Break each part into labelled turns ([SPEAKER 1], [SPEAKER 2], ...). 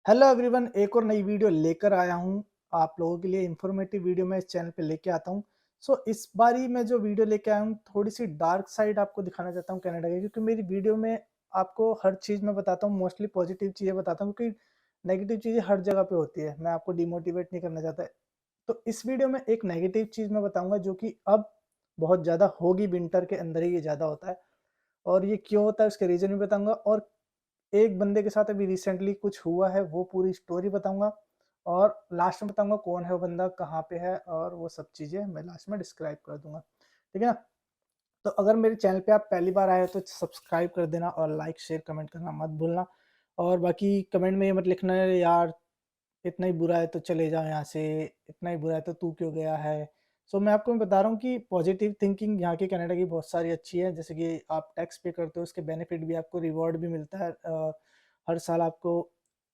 [SPEAKER 1] Hello everyone, एक और नई वीडियो लेकर आया हूँ आप लोगों के लिए। इंफॉर्मेटिव वीडियो मैं इस चैनल पे लेके आता हूँ। इस बारी मैं जो वीडियो लेके आया हूँ, थोड़ी सी डार्क साइड आपको दिखाना चाहता हूँ कनाडा की, क्योंकि मेरी वीडियो में आपको हर चीज़ मैं बताता हूँ, मोस्टली पॉजिटिव चीज़ें बताता हूँ, क्योंकि नेगेटिव चीज़ें हर जगह पे होती है। मैं आपको डिमोटिवेट नहीं करना चाहता। तो इस वीडियो में एक नेगेटिव चीज़ मैं बताऊंगा, जो कि अब बहुत ज़्यादा होगी, विंटर के अंदर ही ये ज़्यादा होता है। और ये क्यों होता है उसके रीज़न भी बताऊंगा, और एक बंदे के साथ अभी रिसेंटली कुछ हुआ है वो पूरी स्टोरी बताऊंगा, और लास्ट में बताऊंगा कौन है वो बंदा, कहाँ पे है, और वो सब चीज़ें मैं लास्ट में डिस्क्राइब कर दूंगा। ठीक है ना? तो अगर मेरे चैनल पे आप पहली बार आए हो तो सब्सक्राइब कर देना, और लाइक शेयर कमेंट करना मत भूलना। और बाकी कमेंट में ये मत लिखना है यार इतना ही बुरा है तो चले जाओ यहाँ से, इतना ही बुरा है तो तू क्यों गया है। मैं आपको बता रहा हूँ कि पॉजिटिव थिंकिंग यहाँ की कनाडा की बहुत सारी अच्छी है। जैसे कि आप टैक्स पे करते हो, उसके बेनिफिट भी, आपको रिवॉर्ड भी मिलता है। हर साल आपको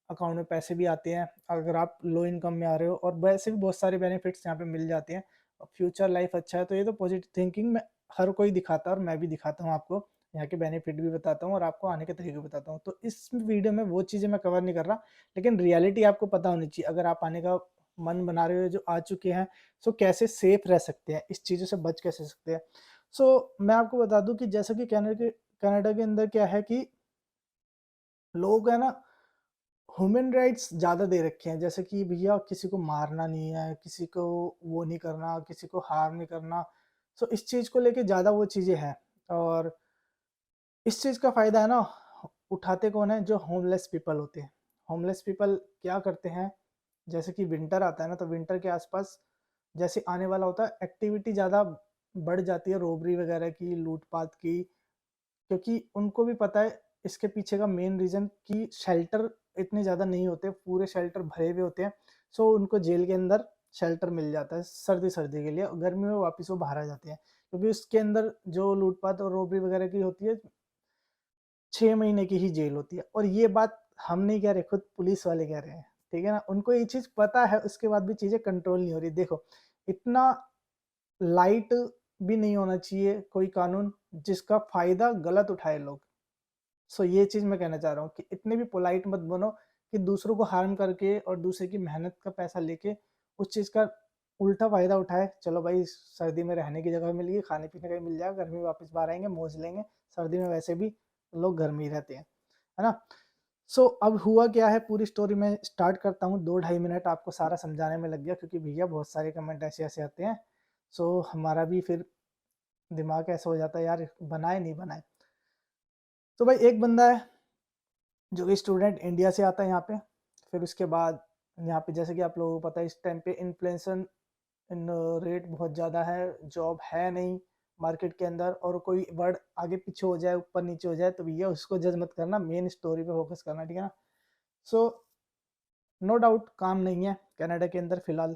[SPEAKER 1] अकाउंट में पैसे भी आते हैं अगर आप लो इनकम में आ रहे हो, और वैसे भी बहुत सारे बेनिफिट्स यहाँ पे मिल जाते हैं। फ्यूचर लाइफ अच्छा है, तो ये तो पॉजिटिव थिंकिंग में हर कोई दिखाता है, और मैं भी दिखाता हूँ आपको। यहाँ के बेनिफिट भी बताता हूँ और आपको आने के तरीके बताता हूँ। तो इस वीडियो में वो चीज़ें मैं कवर नहीं कर रहा, लेकिन रियलिटी आपको पता होनी चाहिए। अगर आप आने का मन बना रहे हो, जो आ चुके हैं, कैसे सेफ रह सकते हैं, इस चीज़ों से बच कैसे सकते हैं। मैं आपको बता दूं कि जैसा कि कनाडा के अंदर क्या है कि लोग है ना, ह्यूमन राइट्स ज़्यादा दे रखे हैं। जैसे कि भैया किसी को मारना नहीं है, किसी को वो नहीं करना, किसी को हार्म नहीं करना। इस चीज़ को लेके ज़्यादा वो चीज़ें हैं। और इस चीज़ का फ़ायदा है ना, उठाते कौन है? जो होमलेस पीपल होते हैं। होमलेस पीपल क्या करते हैं, जैसे कि विंटर आता है ना, तो विंटर के आसपास जैसे आने वाला होता है, एक्टिविटी ज़्यादा बढ़ जाती है, रोबरी वगैरह की, लूटपाट की। क्योंकि उनको भी पता है इसके पीछे का मेन रीज़न कि शेल्टर इतने ज़्यादा नहीं होते, पूरे शेल्टर भरे हुए होते हैं। उनको जेल के अंदर शेल्टर मिल जाता है सर्दी के लिए, और गर्मी में वापस वो बाहर आ जाते हैं। क्योंकि उसके अंदर जो लूटपाट और रोबरी वगैरह की होती है, 6 महीने की ही जेल होती है। और ये बात हम नहीं कह रहे, खुद पुलिस वाले कह रहे हैं। ठीक है ना? उनको ये चीज़ पता है, उसके बाद भी चीज़ें कंट्रोल नहीं हो रही। देखो, इतना लाइट भी नहीं होना चाहिए कोई कानून जिसका फ़ायदा गलत उठाए लोग। ये चीज़ मैं कहना चाह रहा हूँ कि इतने भी पोलाइट मत बनो कि दूसरों को हार्म करके और दूसरे की मेहनत का पैसा लेके उस चीज़ का उल्टा फ़ायदा उठाए। चलो भाई, सर्दी में रहने की जगह मिल गई, खाने-पीने का भी मिल जाएगा, गर्मी में वापस बाहर आएँगे, मौज लेंगे। सर्दी में वैसे भी लोग घर में ही रहते हैं, है ना? अब हुआ क्या है, पूरी स्टोरी मैं स्टार्ट करता हूँ। 2 ढाई मिनट आपको सारा समझाने में लग गया, क्योंकि भैया बहुत सारे कमेंट ऐसे-ऐसे आते हैं। हमारा भी फिर दिमाग ऐसा हो जाता है यार, बनाए नहीं बनाए। भाई एक बंदा है जो कि स्टूडेंट इंडिया से आता है यहाँ पे। फिर उसके बाद यहाँ पे जैसे कि आप लोगों को पता है, इस टाइम पे इन्फ्लेशन इन रेट बहुत ज़्यादा है, जॉब है नहीं मार्केट के अंदर, और कोई वर्ड आगे पीछे हो जाए, ऊपर नीचे हो जाए, तो भैया उसको जज मत करना, मेन स्टोरी पे फोकस करना। ठीक है ना? सो नो डाउट काम नहीं है कनाडा के अंदर फ़िलहाल,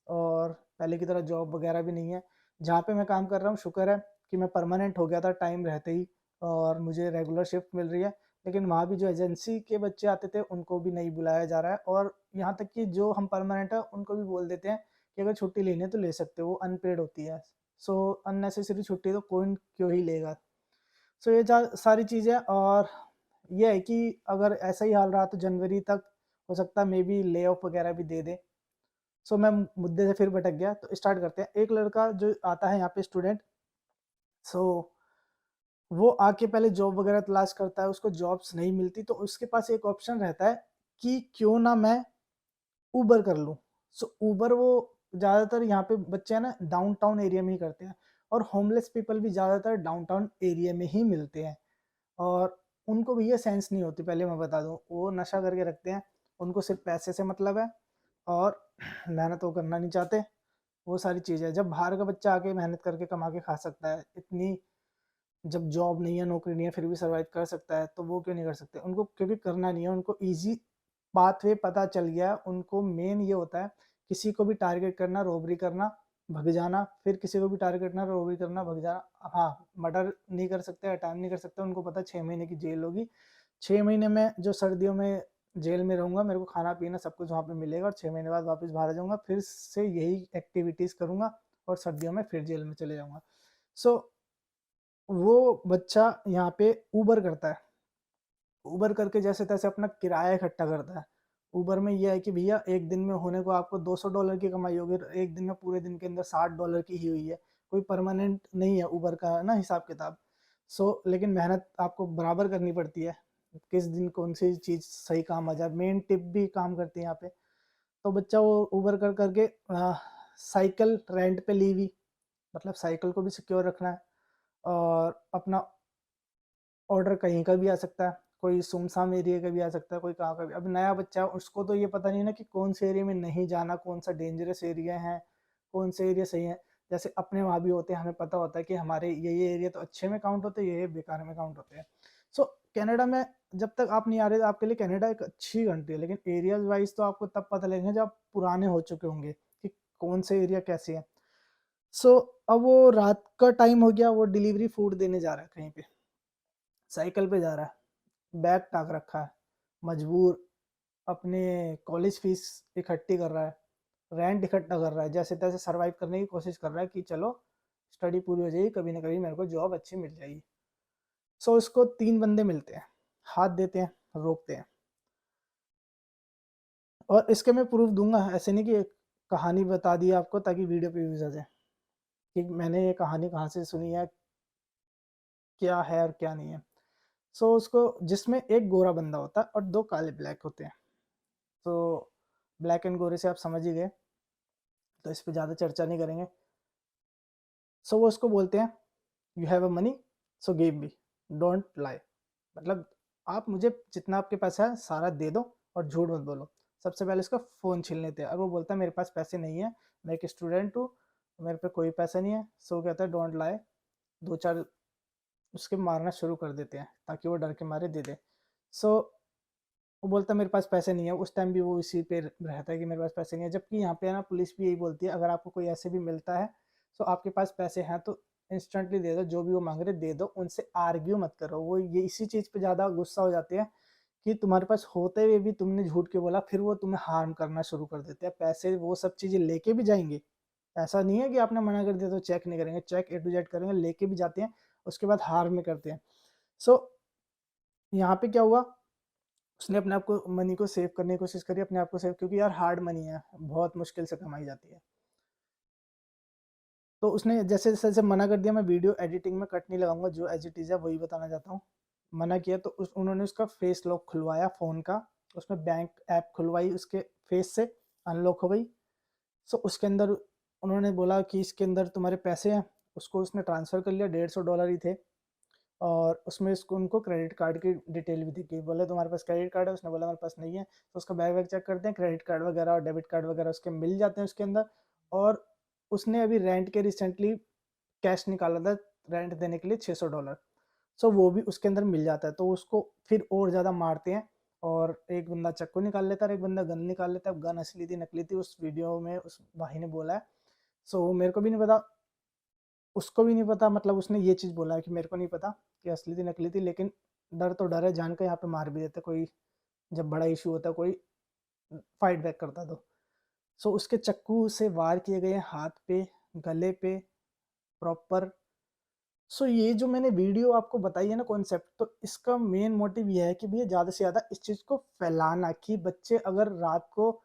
[SPEAKER 1] और पहले की तरह जॉब वगैरह भी नहीं है। जहाँ पे मैं काम कर रहा हूँ, शुक्र है कि मैं परमानेंट हो गया था टाइम रहते ही, और मुझे रेगुलर शिफ्ट मिल रही है। लेकिन वहाँ भी जो एजेंसी के बच्चे आते थे उनको भी नहीं बुलाया जा रहा है, और यहाँ तक कि जो हम परमानेंट है उनको भी बोल देते हैं कि अगर छुट्टी लेनी है तो ले सकते हो, वो अनपेड होती है। अननेसेसरी छुट्टी तो कौन क्यों ही लेगा। ये सारी चीज़ें। और ये है कि अगर ऐसा ही हाल रहा तो जनवरी तक हो सकता है मे बी ले ऑफ वगैरह भी दे दे। मैं मुद्दे से फिर भटक गया, तो स्टार्ट करते हैं। एक लड़का जो आता है यहाँ पे स्टूडेंट, सो वो आके पहले जॉब वगैरह तलाश करता है, उसको जॉब्स नहीं मिलती, तो उसके पास एक ऑप्शन रहता है कि क्यों ना मैं उबर कर लूँ। उबर वो ज़्यादातर यहाँ पे बच्चे हैं ना, डाउनटाउन एरिया में ही करते हैं, और होमलेस पीपल भी ज़्यादातर डाउनटाउन एरिया में ही मिलते हैं। और उनको भी ये सेंस नहीं होती, पहले मैं बता दूँ, वो नशा करके रखते हैं। उनको सिर्फ़ पैसे से मतलब है, और मेहनत वो करना नहीं चाहते। वो सारी चीज़ है। जब बाहर का बच्चा आके मेहनत करके कमा के खा सकता है, इतनी जब जॉब नहीं है, नौकरी नहीं है, फिर भी सर्वाइव कर सकता है, तो वो क्यों नहीं कर सकते? उनको क्योंकि करना नहीं है, उनको ईज़ी पाथवे पता चल गया है। उनको मेन ये होता है, किसी को भी टारगेट करना, रॉबरी करना, भग जाना, फिर किसी को भी टारगेट करना, रॉबरी करना, भग जाना। हाँ, मर्डर नहीं कर सकते, अटैम्प्ट नहीं कर सकते। उनको पता है 6 महीने की जेल होगी। 6 महीने में जो सर्दियों में जेल में रहूँगा, मेरे को खाना-पीना सब कुछ वहाँ पे मिलेगा, और 6 महीने बाद वापस बाहर आ जाऊँगा, फिर से यही एक्टिविटीज़ करूँगा, और सर्दियों में फिर जेल में चले जाऊँगा। सो वो बच्चा यहाँ पे उबर करता है। उबर करके जैसे-तैसे अपना किराया इकट्ठा करता है। ऊबर में ये है कि भैया एक दिन में होने को आपको $200 की कमाई होगी, एक दिन में पूरे दिन के अंदर $60 की ही हुई है, कोई परमानेंट नहीं है ऊबर का ना हिसाब किताब। लेकिन मेहनत आपको बराबर करनी पड़ती है, किस दिन कौन सी चीज़ सही काम आ जाए, मेन टिप भी काम करती है यहाँ पे। तो बच्चा वो ऊबर कर करके साइकिल रेंट पे ली हुई, मतलब साइकिल को भी सिक्योर रखना है, और अपना ऑर्डर कहीं का भी आ सकता है, कोई सुमसाम एरिया का भी आ सकता है, कोई कहाँ का भी। अब नया बच्चा है उसको तो ये पता नहीं ना कि कौन से एरिया में नहीं जाना, कौन सा डेंजरस एरिया है, कौन से एरिया सही है। जैसे अपने वहाँ भी होते हैं, हमें पता होता है कि हमारे ये एरिया तो अच्छे में काउंट होते हैं, ये बेकार में काउंट होते हैं। सो कनाडा में जब तक आप नहीं आ रहे, आपके लिए कनाडा एक अच्छी कंट्री है, लेकिन एरियाज वाइज तो आपको तब पता लगेगा जब आप पुराने हो चुके होंगे कि कौन से एरिया कैसे है। सो अब वो रात का टाइम हो गया, वो डिलीवरी फूड देने जा रहा है कहीं पे, साइकिल पे जा रहा है, बैग टाक रखा है, मजबूर, अपने कॉलेज फीस इकट्ठी कर रहा है, रेंट इकट्ठा कर रहा है, जैसे तैसे सरवाइव करने की कोशिश कर रहा है कि चलो स्टडी पूरी हो जाएगी, कभी ना कभी मेरे को जॉब अच्छी मिल जाएगी। सो इसको 3 बंदे मिलते हैं, हाथ देते हैं, रोकते हैं, और इसके मैं प्रूफ दूंगा, ऐसे नहीं कि कहानी बता दी आपको ताकि वीडियो पे व्यूज आ जाए कि मैंने ये कहानी कहाँ से सुनी है, क्या है और क्या नहीं है। उसको, जिसमें एक गोरा बंदा होता है और 2 काले ब्लैक होते हैं। तो ब्लैक एंड गोरे से आप समझ ही गए, तो इस पे ज़्यादा चर्चा नहीं करेंगे। वो उसको बोलते हैं, you have a money, so give me, don't lie, मतलब आप मुझे जितना आपके पास है सारा दे दो और झूठ मत बोलो। सबसे पहले उसका फ़ोन छीन लेते हैं, और वो बोलता है मेरे पास पैसे नहीं है, मैं एक स्टूडेंट हूँ, मेरे पे कोई पैसा नहीं है। वो कहता है डोंट लाई, 2-4 उसके मारना शुरू कर देते हैं ताकि वो डर के मारे दे दे। सो वो बोलता है मेरे पास पैसे नहीं है, उस टाइम भी वो इसी पे रहता है कि मेरे पास पैसे नहीं है, जबकि यहाँ पे है ना पुलिस भी यही बोलती है, अगर आपको कोई ऐसे भी मिलता है तो आपके पास पैसे हैं तो इंस्टेंटली दे दो, जो भी वो मांग रहे दे दो, उनसे आर्ग्यू मत करो। वो ये इसी चीज़ पे ज़्यादा गुस्सा हो जाते हैं कि तुम्हारे पास होते हुए भी तुमने झूठ के बोला, फिर वो तुम्हें हार्म करना शुरू कर देते हैं। पैसे वो सब चीज़ें लेके भी जाएंगे, ऐसा नहीं है कि आपने मना कर दिया तो चेक नहीं करेंगे, चेक ए टू जेड करेंगे, लेके भी जाते हैं, उसके बाद हार्म में करते हैं। सो यहाँ पे क्या हुआ, उसने अपने आप को, मनी को सेव करने की कोशिश करी, अपने आप को सेव, क्योंकि यार हार्ड मनी है, बहुत मुश्किल से कमाई जाती है। तो उसने जैसे जैसे मना कर दिया, मैं वीडियो एडिटिंग में कट नहीं लगाऊंगा, जो एज इट इज़ है वही बताना चाहता हूँ। मना किया तो उन्होंने उसका फेस लॉक खुलवाया फ़ोन का, उसमें बैंक ऐप खुलवाई, उसके फेस से अनलॉक हो गई। उसके अंदर उन्होंने बोला कि इसके अंदर तुम्हारे पैसे हैं, उसको उसने ट्रांसफ़र कर लिया, $150 ही थे, और उसमें इसको उनको क्रेडिट कार्ड की डिटेल भी दी गई। बोले तुम्हारे पास क्रेडिट कार्ड है, उसने बोला हमारे पास नहीं है। तो उसका बैग वैग चेक करते हैं, क्रेडिट कार्ड वगैरह और डेबिट कार्ड वगैरह उसके मिल जाते हैं उसके अंदर। और उसने अभी रेंट के रिसेंटली कैश निकाला था रेंट देने के लिए $600। वो भी उसके अंदर मिल जाता है, तो उसको फिर और ज़्यादा मारते हैं, और एक बंदा चाकू निकाल लेता है और एक बंदा गन निकाल लेता है। गन असली थी नकली थी, उस वीडियो में उस भाई ने बोला है। मेरे को भी नहीं पता, उसको भी नहीं पता, मतलब उसने ये चीज़ बोला है कि मेरे को नहीं पता कि असली थी नकली थी, लेकिन डर तो डर है, जान के यहाँ पे मार भी देते कोई, जब बड़ा इशू होता है कोई फाइट बैक करता तो। उसके चाकू से वार किए गए हाथ पे, गले पे प्रॉपर। ये जो मैंने वीडियो आपको बताई है ना कॉन्सेप्ट, तो इसका मेन मोटिव ये है कि भैया ज़्यादा से ज़्यादा इस चीज़ को फैलाना, कि बच्चे अगर रात को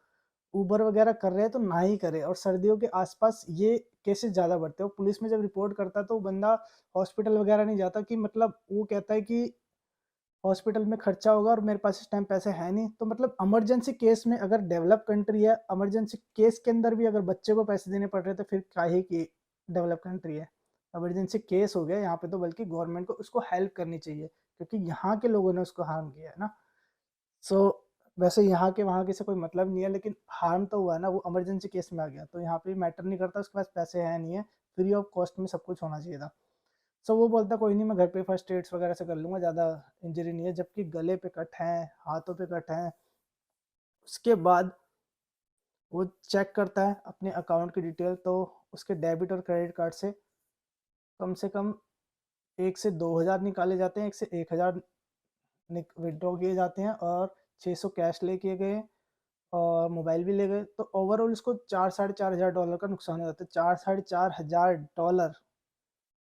[SPEAKER 1] उबर वगैरह कर रहे हैं तो ना ही करें। और सर्दियों के आसपास ये केसेस ज़्यादा बढ़ते हैं। पुलिस में जब रिपोर्ट करता है तो बंदा हॉस्पिटल वगैरह नहीं जाता, कि मतलब वो कहता है कि हॉस्पिटल में खर्चा होगा और मेरे पास इस टाइम पैसे है नहीं। तो मतलब इमरजेंसी केस में, अगर डेवलप कंट्री है, इमरजेंसी केस के अंदर भी अगर बच्चे को पैसे देने पड़ रहे हैं तो फिर काहे की डेवलप कंट्री है। इमरजेंसी केस हो गया यहाँ पे तो बल्कि गवर्नमेंट को उसको हेल्प करनी चाहिए, क्योंकि यहाँ के लोगों ने उसको हार्म किया है ना। सो वैसे यहाँ के वहाँ के से कोई मतलब नहीं है, लेकिन हार्म तो हुआ है ना, वो इमरजेंसी केस में आ गया, तो यहाँ पे मैटर नहीं करता उसके पास पैसे हैं नहीं है, फ्री ऑफ कॉस्ट में सब कुछ होना चाहिए था। वो बोलता कोई नहीं, मैं घर पे फर्स्ट एड्स वगैरह से कर लूँगा, ज़्यादा इंजरी नहीं है, जबकि गले पे कट हैं, हाथों पे कट हैं। उसके बाद वो चेक करता है अपने अकाउंट की डिटेल, तो उसके डेबिट और क्रेडिट कार्ड से कम 1 से 2 हज़ार निकाले जाते हैं, 1 से 1 हज़ार विड्रॉ किए जाते हैं, और 600 कैश ले किए गए, और मोबाइल भी ले गए। तो ओवरऑल इसको 4-4.5 हज़ार डॉलर का नुकसान हो जाता है। 4-4.5 हज़ार डॉलर।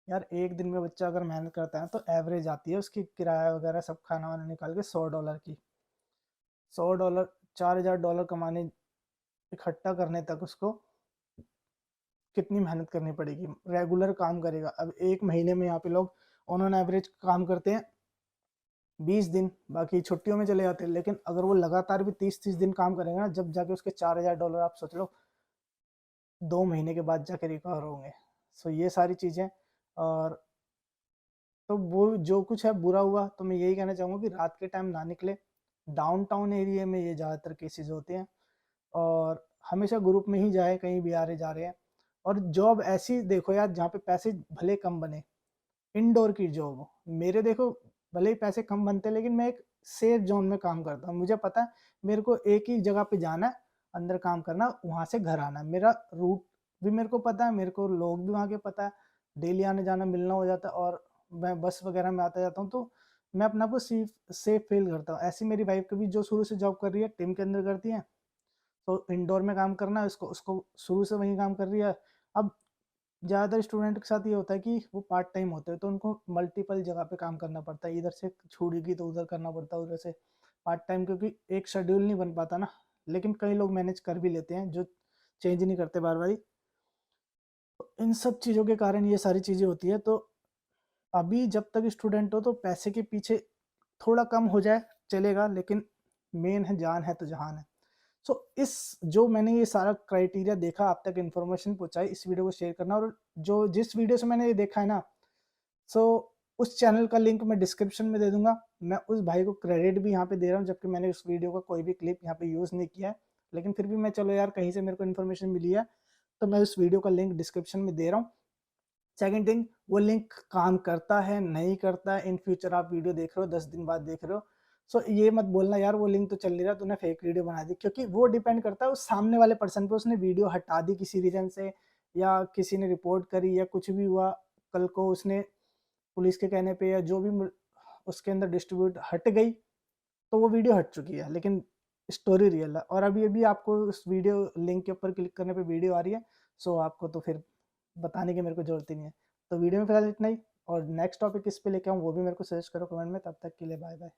[SPEAKER 1] यार एक दिन में बच्चा अगर मेहनत करता है तो एवरेज आती है उसकी किराया वगैरह सब खाना वाना निकाल के $100 की। $100 $4000 कमाने इकट्ठा करने तक उसको कितनी मेहनत करनी पड़ेगी, रेगुलर काम करेगा। अब 1 महीने में यहाँ पे लोग ऑन एवरेज काम करते हैं 20 दिन, बाकी छुट्टियों में चले जाते हैं। लेकिन अगर वो लगातार भी 30-30 दिन काम करेगा ना, जब जाके उसके $4000 आप सोच लो 2 महीने के बाद जाके रिकवर होंगे। सो ये सारी चीज़ें। और तो वो जो कुछ है बुरा हुआ, तो मैं यही कहना चाहूँगा कि रात के टाइम ना निकले। डाउनटाउन एरिया में ये ज़्यादातर केसेस होते हैं, और हमेशा ग्रुप में ही जाए, कहीं भी आ रहे जा रहे हैं। और जॉब ऐसी देखो यार जहाँ पे पैसे भले कम बने, इंडोर की जॉब हो। मेरे देखो भले ही पैसे कम बनते हैं, लेकिन मैं एक सेफ जोन में काम करता हूँ। मुझे पता है मेरे को एक ही जगह पे जाना है, अंदर काम करना, वहाँ से घर आना है। मेरा रूट भी मेरे को पता है, मेरे को लोग भी वहाँ के पता है, डेली आने जाना मिलना हो जाता है। और मैं बस वगैरह में आता जाता हूँ, तो मैं अपने आप को सेफ फील करता हूँ। ऐसी मेरी वाइफ कभी जो शुरू से जॉब कर रही है, टीम के अंदर करती है, तो इंडोर में काम करना है उसको, उसको शुरू से वही काम कर रही है। अब ज़्यादातर स्टूडेंट के साथ ये होता है कि वो पार्ट टाइम होते हैं, तो उनको मल्टीपल जगह पे काम करना पड़ता है। इधर से छूटेगी तो उधर करना पड़ता है, उधर से पार्ट टाइम, क्योंकि एक शेड्यूल नहीं बन पाता ना। लेकिन कई लोग मैनेज कर भी लेते हैं, जो चेंज नहीं करते बार बार। तो इन सब चीज़ों के कारण ये सारी चीज़ें होती है। तो अभी जब तक स्टूडेंट हो तो पैसे के पीछे थोड़ा कम हो जाए चलेगा, लेकिन मेन है जान है तो जहान है। सो इस जो मैंने ये सारा क्राइटेरिया देखा, आप तक इन्फॉर्मेशन पहुंचाई, इस वीडियो को शेयर करना। और जो जिस वीडियो से मैंने ये देखा है ना, सो उस चैनल का लिंक मैं डिस्क्रिप्शन में दे दूंगा। मैं उस भाई को क्रेडिट भी यहाँ पे दे रहा हूँ, जबकि मैंने उस वीडियो का कोई भी क्लिप यहाँ पे यूज़ नहीं किया है। लेकिन फिर भी मैं, चलो यार कहीं से मेरे को इन्फॉर्मेशन मिली है, तो मैं उस वीडियो का लिंक डिस्क्रिप्शन में दे रहा हूँ। सेकंड थिंग, वो लिंक काम करता है नहीं करता है, इन फ्यूचर आप वीडियो देख रहे हो, 10 दिन बाद देख रहे हो, सो ये मत बोलना यार वो लिंक तो चल नहीं रहा, तूने फेक वीडियो बना दी। क्योंकि वो डिपेंड करता है उस सामने वाले पर्सन पे, उसने वीडियो हटा दी किसी रीजन से, या किसी ने रिपोर्ट करी, या कुछ भी हुआ, कल को उसने पुलिस के कहने पे या जो भी उसके अंदर डिस्ट्रीब्यूट हट गई, तो वो वीडियो हट चुकी है, लेकिन स्टोरी रियल है। और अभी अभी आपको उस वीडियो लिंक के ऊपर क्लिक करने पे वीडियो आ रही है, सो आपको तो फिर बताने की मेरे को जरूरत ही नहीं है। तो वीडियो में फिलहाल इतना ही, और नेक्स्ट टॉपिक किस पे लेके आऊँ वो भी मेरे को सजेस्ट करो कमेंट में। तब तक के लिए बाय बाय।